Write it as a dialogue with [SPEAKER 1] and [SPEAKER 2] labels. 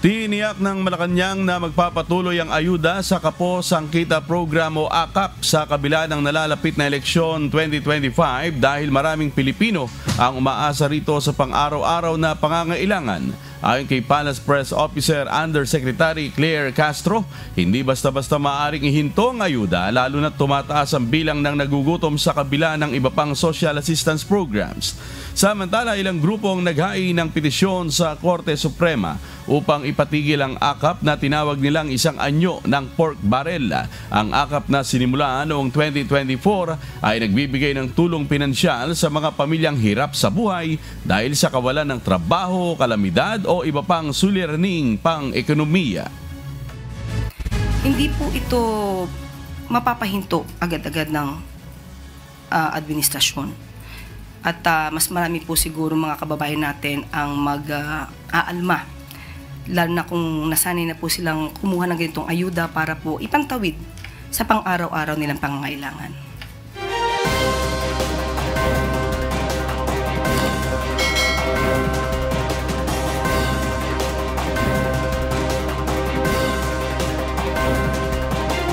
[SPEAKER 1] Tiniyak ng Malacanang na magpapatuloy ang ayuda sa Kapos Sangkita Program o AKAP sa kabila ng nalalapit na eleksyon 2025 dahil maraming Pilipino ang umaasa rito sa pang-araw-araw na pangangailangan. Ayon kay Palace Press Officer Undersecretary Claire Castro, hindi basta-basta maaaring ihinto ang ayuda lalo na tumataas ang bilang ng nagugutom sa kabila ng iba pang social assistance programs. Samantala, ilang grupo ang naghain ng petisyon sa Korte Suprema upang ipatigil ang AKAP na tinawag nilang isang anyo ng pork barrel. Ang AKAP na sinimulaan noong 2024 ay nagbibigay ng tulong pinansyal sa mga pamilyang hirap sa buhay dahil sa kawalan ng trabaho, kalamidad o iba pang suliraning pang-ekonomiya.
[SPEAKER 2] Hindi po ito mapapahinto agad-agad ng administrasyon. At mas marami po siguro mga kababayan natin ang mag-aalma. Lalo na kung nasanay na po silang kumuha ng ganitong ayuda para po ipantawid sa pang-araw-araw nilang pangangailangan.